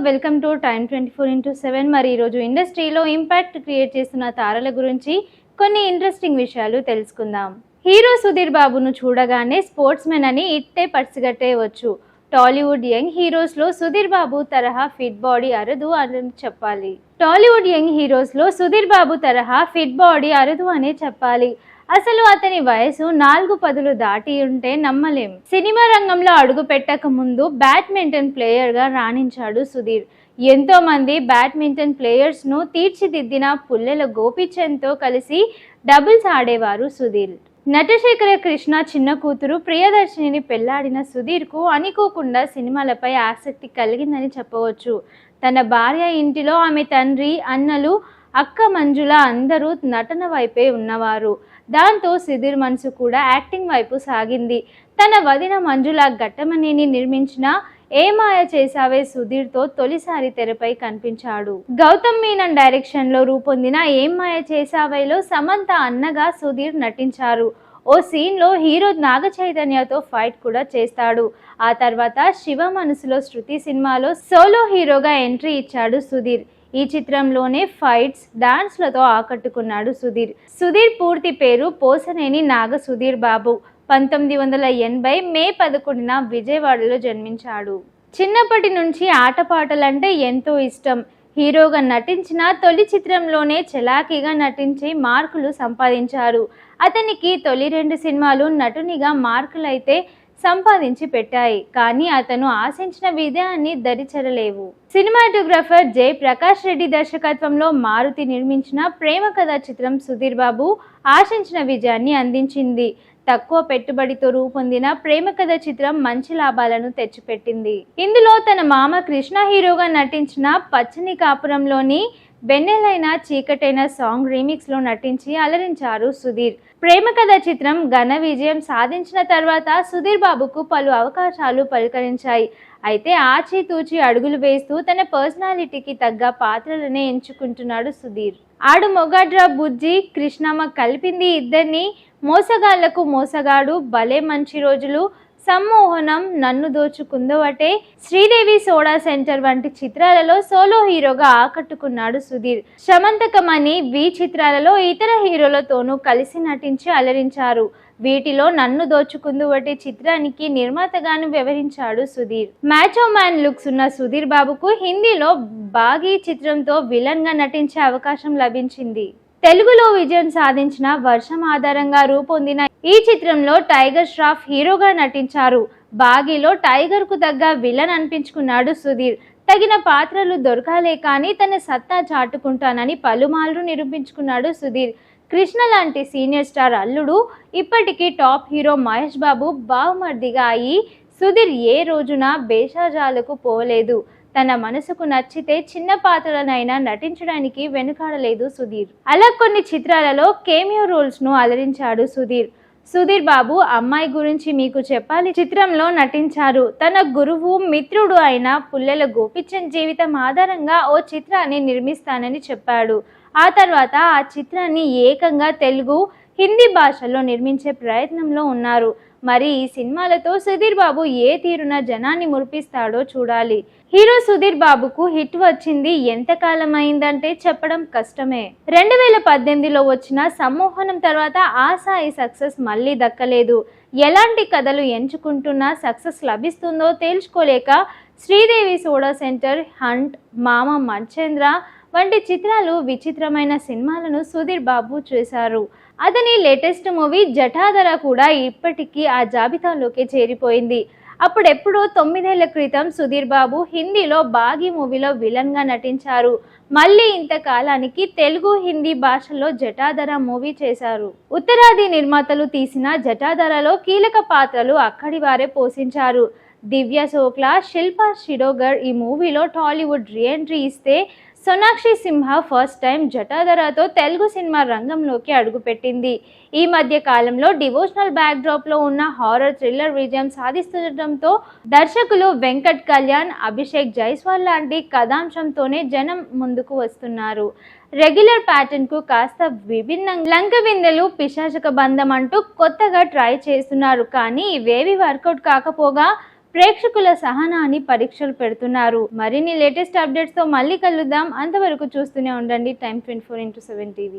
Welcome to time 24x7. మరి ఈరోజు ఇండస్ట్రీలో ఇంపాక్ట్ క్రియేట్ చేస్తున్న తారల గురించి కొన్ని ఇంట్రెస్టింగ్ విషయాలు తెలుసుకుందాం. హీరో సుధీర్ బాబును చూడగానే స్పోర్ట్స్ మెన్ అని ఇట్టే పట్సిగట్టేయవచ్చు. టాలీవుడ్ యంగ్ హీరోస్లో సుధీర్ బాబు తరహా ఫిట్ బాడీ అరుదు అని చెప్పాలి. అనే చెప్పాలి. అసలు అతని వయసు 4 దాటి ఉంటే నమ్మలేం. సినిమా రంగంలో అడుగు పెట్టక ముందు బ్యాడ్మింటన్ ప్లేయర్గా రాణించాడు సుధీర్. ఎంతో మంది బ్యాడ్మింటన్ ప్లేయర్స్ ను తీర్చిదిద్దిన పుల్లెల గోపీచంద్తో కలిసి డబుల్స్ ఆడేవారు సుధీర్. నటశేఖర కృష్ణ చిన్న కూతురు ప్రియదర్శినిని పెళ్లాడిన సుధీర్కు అనుకోకుండా సినిమాలపై ఆసక్తి కలిగిందని చెప్పవచ్చు. తన భార్య ఇంటిలో ఆమె తండ్రి, అన్నలు, అక్క మంజుల అందరూ నటన వైపే ఉన్నవారు. దాంతో సుధీర్ మనసు కూడా యాక్టింగ్ వైపు సాగింది. తన వదిన మంజుల ఘట్టమనేని నిర్మించిన ఏ మాయ చేసావే సుధీర్తో తొలిసారి తెరపై కనిపించాడు. గౌతమ్ మీనన్ డైరెక్షన్లో రూపొందిన ఏం మాయ చేసావేలో సమంత అన్నగా సుధీర్ నటించారు. ఓ సీన్లో హీరో నాగ చైతన్యతో ఫైట్ కూడా చేస్తాడు. ఆ తర్వాత శివ మనసులో శృతి సినిమాలో సోలో హీరోగా ఎంట్రీ ఇచ్చాడు సుధీర్. ఈ చిత్రంలోనే ఫైట్స్, డాన్స్లతో ఆకట్టుకున్నాడు సుధీర్ పూర్తి పేరు పోసనేని నాగ సుధీర్ బాబు. 1980 మే 11న విజయవాడలో జన్మించాడు. చిన్నప్పటి నుంచి ఆటపాటలంటే ఎంతో ఇష్టం. హీరోగా నటించిన తొలి చిత్రంలోనే చలాకీగా నటించి మార్కులు సంపాదించారు. అతనికి తొలి 2 సినిమాలు నటునిగా మార్కులైతే సంపాదించి పెట్టాయి. కానీ అతను ఆశించిన విజయాన్ని దరిచేరలేవు. సినిమాటోగ్రాఫర్ జై ప్రకాష్ రెడ్డి దర్శకత్వంలో మారుతి నిర్మించిన ప్రేమ కథ చిత్రం సుధీర్ బాబు ఆశించిన విజయాన్ని అందించింది. తక్కువ పెట్టుబడితో రూపొందిన ప్రేమ కథ చిత్రం మంచి లాభాలను తెచ్చిపెట్టింది. ఇందులో తన మామ కృష్ణ హీరోగా నటించిన పచ్చని కాపురంలోని బెన్నెలైన చీకటైన సాంగ్ రీమిక్స్ లో నటించి అలరించారు సుధీర్. ప్రేమ కథ చిత్రం ఘన విజయం సాధించిన తర్వాత సుధీర్ బాబుకు పలు అవకాశాలు పలకరించాయి. అయితే ఆచితూచి అడుగులు వేస్తూ తన పర్సనాలిటీకి తగ్గ పాత్రలనే ఎంచుకుంటున్నాడు సుధీర్. ఆడు మొగాడ్రా బుజ్జి, కృష్ణమ్మ కలిపింది ఇద్దరిని, మోసగాళ్లకు మోసగాడు, భలే మంచి రోజులు, సమ్మోహనం, నన్ను దోచుకుందవటే, శ్రీదేవి సోడా సెంటర్ వంటి చిత్రాలలో సోలో హీరోగా ఆకట్టుకున్నాడు సుధీర్. శమంతకమణి, వి చిత్రాలలో ఇతర హీరోలతోనూ కలిసి నటించి అలరించారు. వీటిలో నన్ను దోచుకుందువటే చిత్రానికి నిర్మాతగాను వ్యవహరించాడు సుధీర్. మ్యాచో మ్యాన్ లుక్స్ ఉన్న సుధీర్ బాబుకు హిందీలో బాగీ చిత్రంతో విలన్ గా నటించే అవకాశం లభించింది. తెలుగులో విజయం సాధించిన వర్షం ఆధారంగా రూపొందిన ఈ చిత్రంలో టైగర్ ష్రాఫ్ హీరోగా నటించారు. బాగీలో టైగర్ కు తగ్గ విలన్ అనిపించుకున్నాడు సుధీర్. తగిన పాత్రలు దొరకాలే కానీ తన సత్తా చాటుకుంటానని పలుమార్లు నిరూపించుకున్నాడు సుధీర్. కృష్ణ లాంటి సీనియర్ స్టార్ అల్లుడు, ఇప్పటికీ టాప్ హీరో మహేష్ బాబు బావమర్దిగా అయి సుధీర్ ఏ రోజున భేషజాలకు పోలేదు. తన మనసుకు నచ్చితే చిన్న పాత్రలనైనా నటించడానికి వెనుకాడలేదు సుధీర్. అలా కొన్ని చిత్రాలలో కేమియో రోల్స్ ను అలరించాడు సుధీర్ బాబు అమ్మాయి గురించి మీకు చెప్పాలి చిత్రంలో నటించారు. తన గురువు, మిత్రుడు అయిన పుల్లెల గోపీచంద్ జీవితం ఆధారంగా ఓ చిత్రాన్ని నిర్మిస్తానని చెప్పాడు. ఆ తర్వాత ఆ చిత్రాన్ని ఏకంగా తెలుగు, హిందీ భాషల్లో నిర్మించే ప్రయత్నంలో ఉన్నారు. మరి ఈ సినిమాలతో సుధీర్ బాబు ఏ తీరున జనాన్ని మురిపిస్తాడో చూడాలి. హీరో సుధీర్ బాబుకు హిట్ వచ్చింది ఎంతకాలం అయిందంటే చెప్పడం కష్టమే. 2018లో వచ్చిన సమ్మోహనం తర్వాత ఆ స్థాయి సక్సెస్ మళ్ళీ దక్కలేదు. ఎలాంటి కథలు ఎంచుకుంటున్నా సక్సెస్ లభిస్తుందో తేల్చుకోలేక శ్రీదేవి సోడా సెంటర్, హంట్, మామ మర్చేంద్ర వంటి చిత్రాలు, విచిత్రమైన సినిమాలను సుధీర్ బాబు చేశారు. అతని లేటెస్ట్ మూవీ జటాధర కూడా ఇప్పటికీ ఆ జాబితాలోకి చేరిపోయింది. అప్పుడెప్పుడో 9 ఏళ్ల క్రితం సుధీర్ బాబు హిందీలో బాగీ మూవీలో విలన్ గా నటించారు. మళ్ళీ ఇంతకాలానికి తెలుగు, హిందీ భాషల్లో జటాధర మూవీ చేశారు. ఉత్తరాది నిర్మాతలు తీసిన జటాధరలో కీలక పాత్రలు అక్కడి వారే పోషించారు. దివ్య శోక్లా, శిల్పా షిరోగర్ ఈ మూవీలో టాలీవుడ్ రీఎంట్రీ ఇస్తే, సోనాక్షి సింహా ఫస్ట్ టైం జటాధరతో తెలుగు సినిమా రంగంలోకి అడుగుపెట్టింది. ఈ మధ్య కాలంలో డివోషనల్ బ్యాక్డ్రాప్ లో ఉన్న హారర్ థ్రిల్లర్ విజయం సాధిస్తుండటంతో దర్శకులు వెంకట్ కళ్యాణ్, అభిషేక్ జైస్వాల్ లాంటి కథాంశంతోనే జనం ముందుకు వస్తున్నారు. రెగ్యులర్ ప్యాటర్న్ కు కాస్త విభిన్నంగా లంక బిందెలు, పిశాచక బంధం అంటూ కొత్తగా ట్రై చేస్తున్నారు. కానీ ఇవేవి వర్కౌట్ కాకపోగా ప్రేక్షకుల సహనాన్ని పరీక్షలు పెడుతున్నారు. మరిన్ని లేటెస్ట్ అప్డేట్స్ తో మళ్ళీ కలుద్దాం. అంతవరకు చూస్తూనే ఉండండి Time 24x7 TV.